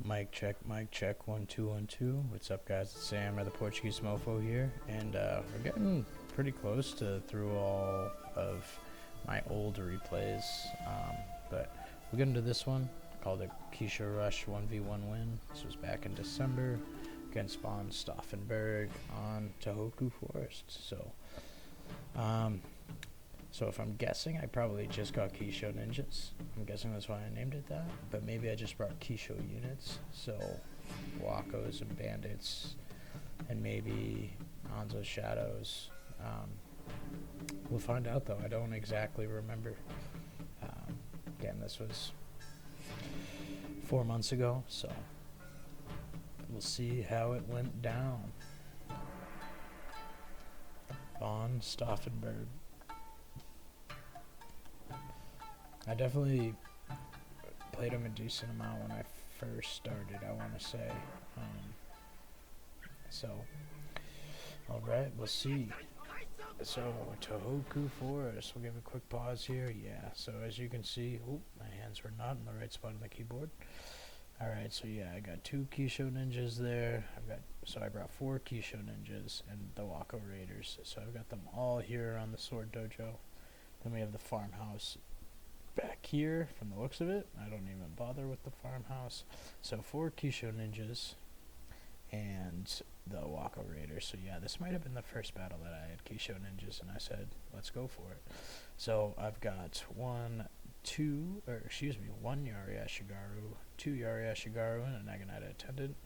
Mic check, 1 2 1 2. What's up, guys? It's Sam, or the Portuguese Mofo here, and we're getting pretty close to through all of my old replays. But we'll get into this one called the Kisho Rush 1v1 win. This was back in December against von Stauffenberg on Tohoku Forest. So if I'm guessing, I probably just got Kisho ninjas. I'm guessing that's why I named it that. But maybe I just brought Kisho units. So Wakos and bandits, and maybe Hanzo's shadows. We'll find out though. I don't exactly remember. Again, this was 4 months ago, so we'll see how it went down. Von Stauffenberg. I definitely played him a decent amount when I first started, I want to say. Alright, we'll see. So, Tohoku Forest. We'll give a quick pause here. Yeah, so as you can see, my hands were not in the right spot on the keyboard. Alright, so yeah, I got 2 Kisho ninjas there. I brought 4 Kisho ninjas and the Wako Raiders. So I've got them all here on the Sword Dojo. Then we have the farmhouse back here from the looks of it. I don't even bother with the farmhouse. So 4 Kisho ninjas and the Wako Raiders. So yeah, this might have been the first battle that I had Kisho ninjas and I said, let's go for it. So I've got 1 Yari Ashigaru, 2 Yari Ashigaru, and a Naginata attendant.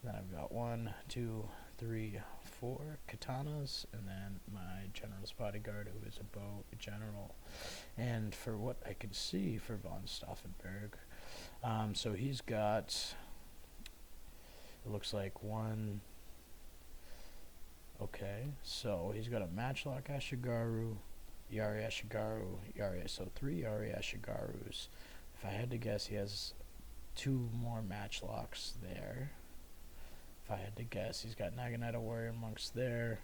And then I've got 1, 2, 3, 4 katanas, and then my general's bodyguard, who is a bow general. And for what I can see for von Stauffenberg, so he's got, it looks like 1, okay, so he's got a matchlock Ashigaru, Yari Ashigaru, so 3 Yari Ashigarus. If I had to guess, he has 2 more matchlocks there. If I had to guess, he's got Naginata Warrior Monks there.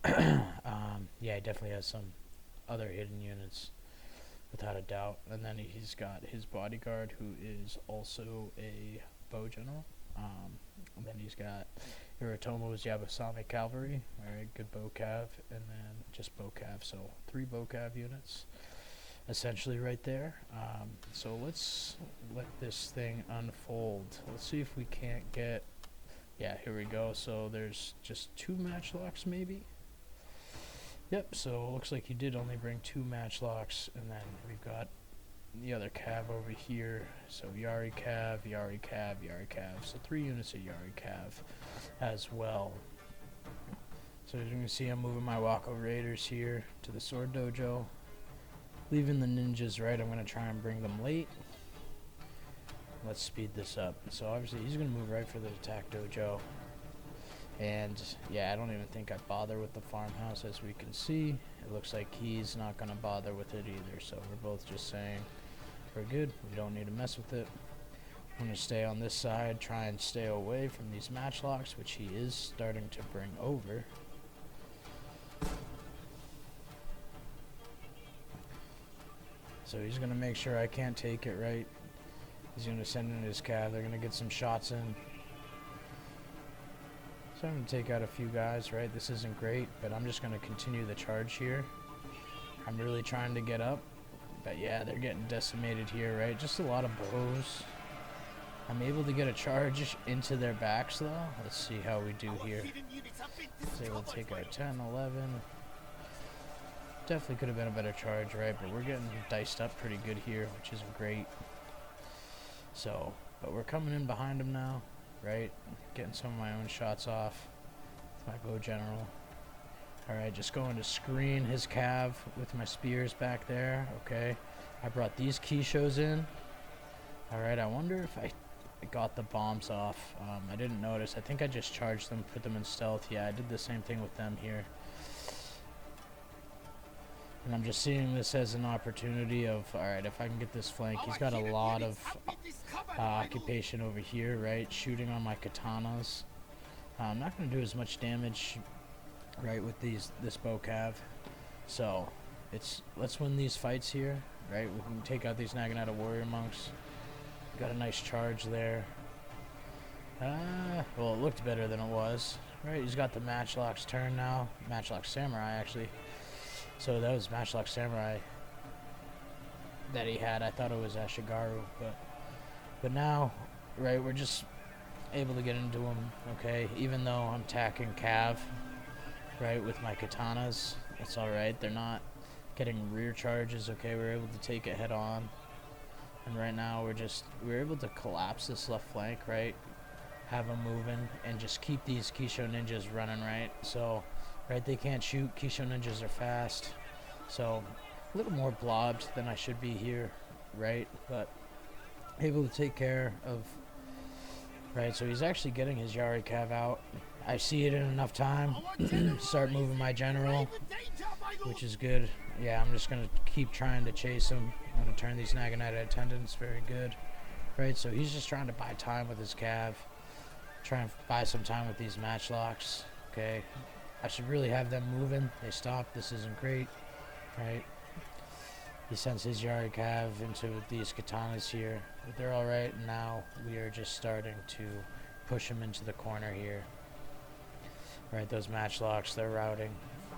Yeah, he definitely has some other hidden units, without a doubt. And then he's got his bodyguard, who is also a bow general. And then he's got Hiratomo's Yabasame Cavalry, very good bow cav, and then just bow cav, so 3 bow cav units, essentially right there. So let's let this thing unfold. Let's see if we can't get, yeah, here we go. So there's just 2 matchlocks maybe. Yep, so it looks like he did only bring 2 matchlocks, and then we've got the other cav over here. So Yari cav, Yari cav, Yari cav. So 3 units of Yari cav as well. So as you can see, I'm moving my Wako Raiders here to the Sword Dojo. Leaving the ninjas right. I'm going to try and bring them late. Let's speed this up. So obviously he's going to move right for the attack dojo. And yeah, I don't even think I bother with the farmhouse, as we can see. It looks like he's not going to bother with it either. So we're both just saying we're good. We don't need to mess with it. I'm going to stay on this side, try and stay away from these matchlocks, which he is starting to bring over. So he's going to make sure I can't take it, right? He's going to send in his cav. They're going to get some shots in. So I'm going to take out a few guys, right? This isn't great, but I'm just going to continue the charge here. I'm really trying to get up. But yeah, they're getting decimated here, right? Just a lot of bows. I'm able to get a charge into their backs, though. Let's see how we do here. So we'll take our 10, 11. Definitely could have been a better charge, right? But we're getting diced up pretty good here, which isn't great. So, but we're coming in behind him now, right? Getting some of my own shots off with my bow general. Alright, just going to screen his cav with my spears back there. Okay, I brought these Kishos in. Alright, I wonder if I got the bombs off. I didn't notice. I think I just charged them, put them in stealth. Yeah, I did the same thing with them here. And I'm just seeing this as an opportunity of, alright, if I can get this flank. He's got a lot of occupation over here, right? Shooting on my katanas. I'm not going to do as much damage, right, with this bow cav. So, let's win these fights here, right? We can take out these Naginata Warrior Monks. Got a nice charge there. Well, it looked better than it was. Right, he's got the Matchlock's turn now. Matchlock Samurai, actually. So that was Matchlock Samurai that he had. I thought it was Ashigaru, but now, right, we're just able to get into him, okay? Even though I'm attacking Cav, right, with my katanas, it's alright. They're not getting rear charges, okay? We're able to take it head on. And right now we're able to collapse this left flank, right? Have them moving and just keep these Kisho ninjas running, right? So, right, they can't shoot. Kisho ninjas are fast. So, a little more blobbed than I should be here, right? But able to take care of, right? So he's actually getting his Yari Cav out. I see it in enough time. Start moving my general, which is good. Yeah, I'm just going to keep trying to chase him. I'm going to turn these Naginata attendants. Very good. Right, so he's just trying to buy time with his Cav. Try and buy some time with these Matchlocks. Okay, I should really have them moving. They stopped. This isn't great. Right. He sends his Yari Cav into these katanas here. But they're alright. Now we are just starting to push him into the corner here. Right, those Matchlocks, they're routing.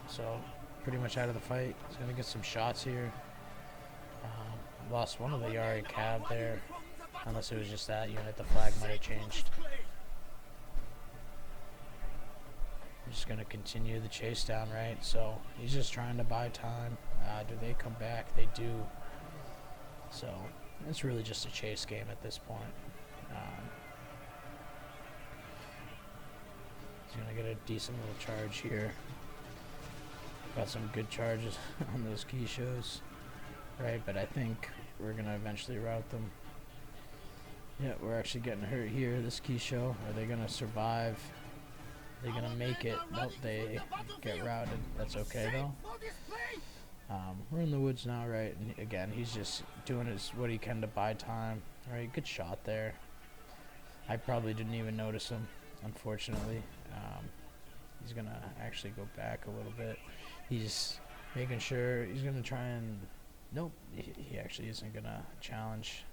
So, pretty much out of the fight. He's going to get some shots here. Lost one of the Yari Cav there. Unless it was just that unit, the flag might have changed. I'm just going to continue the chase down, right? So, he's just trying to buy time. Do they come back? They do. So, it's really just a chase game at this point. He's going to get a decent little charge here. Got some good charges on those Kishos. Right, but I think we're going to eventually rout them. Yeah, we're actually getting hurt here. This Kisho, are they going to survive? Are they going to make it? Nope, they get routed. That's okay, though. We're in the woods now, right? And again, he's just doing what he can to buy time. Right, good shot there. I probably didn't even notice him, unfortunately. He's going to actually go back a little bit. He's making sure he's going to try and... Nope, he actually isn't going to challenge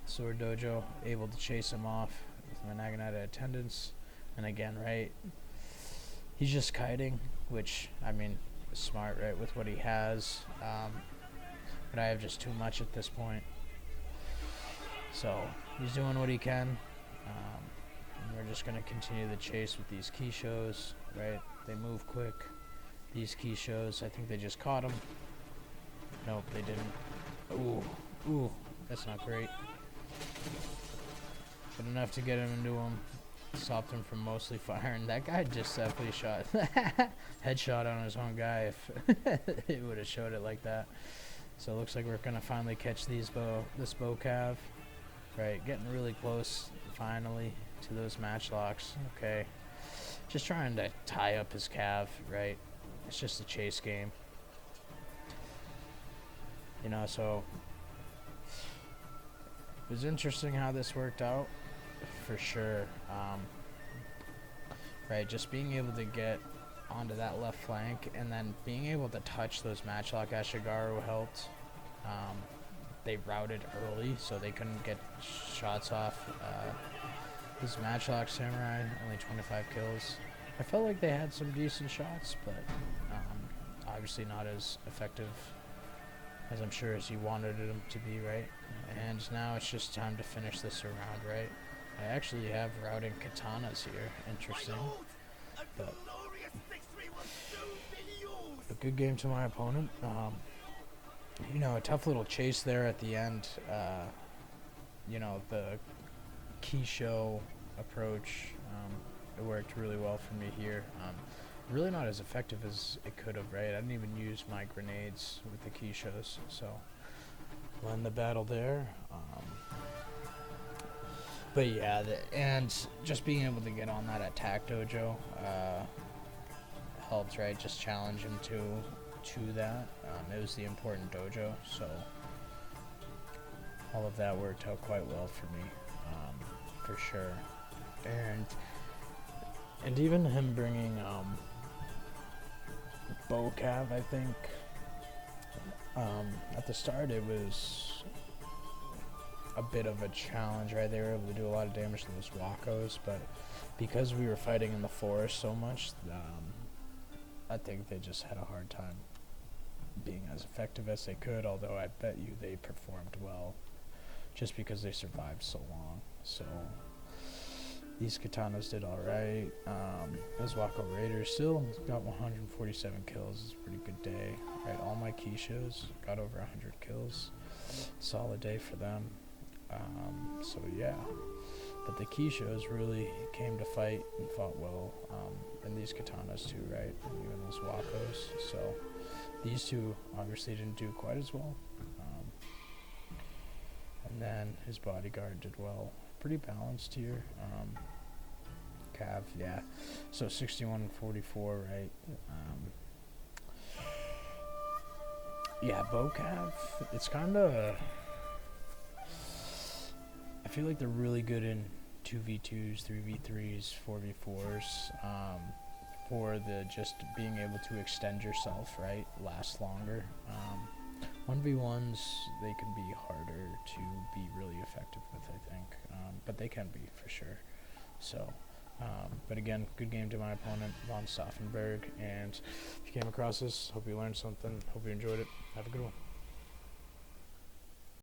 Sword Dojo. Able to chase him off with my Naginata attendants. And again, right, he's just kiting, which, I mean, is smart, right, with what he has. But I have just too much at this point. So, he's doing what he can. And we're just going to continue the chase with these Kishos, right? They move quick. These Kishos, I think they just caught him. Nope, they didn't. Ooh, that's not great. But enough to get him into him. Stopped him from mostly firing. That guy just definitely shot headshot on his own guy if it would have showed it like that. So it looks like we're gonna finally catch this bow cav. Right, getting really close finally to those Matchlocks. Okay, just trying to tie up his cav. Right, it's just a chase game. You know, so it was interesting how this worked out, for sure. Right, just being able to get onto that left flank and then being able to touch those Matchlock Ashigaru helped. They routed early, so they couldn't get shots off. This Matchlock Samurai, only 25 kills. I felt like they had some decent shots, but obviously not as effective as I'm sure as you wanted them to be, right? And now it's just time to finish this around, right? I actually have routing katanas here. Interesting. But a good game to my opponent. You know, a tough little chase there at the end. You know, the Kisho approach, it worked really well for me here. Really not as effective as it could have, right? I didn't even use my grenades with the Kishos, so won the battle there. But yeah, and just being able to get on that attack dojo helped, right? Just challenge him to that. It was the important dojo, so all of that worked out quite well for me, for sure. And even him bringing bow cav, I think at the start it was a bit of a challenge, right? They were able to do a lot of damage to those Wakos, but because we were fighting in the forest so much, I think they just had a hard time being as effective as they could, although I bet you they performed well just because they survived so long. So these katanas did alright. Those Wako Raiders still got 147 kills. It's a pretty good day. Right, all my Kishos got over 100 kills. Solid day for them. So yeah, but the Kishos really came to fight and fought well, and these katanas too, right? And even those Wakos. So these two obviously didn't do quite as well. And then his bodyguard did well. Pretty balanced here. Cav, yeah. So 61 and 44, right? Yeah, Bow Cav, it's kind of... I feel like they're really good in 2v2s, 3v3s, 4v4s, for the just being able to extend yourself, right? Last longer. 1v1s, they can be harder to be really effective with, I think. But they can be, for sure. So, but again, good game to my opponent, von Stauffenberg. And if you came across this, hope you learned something. Hope you enjoyed it. Have a good one.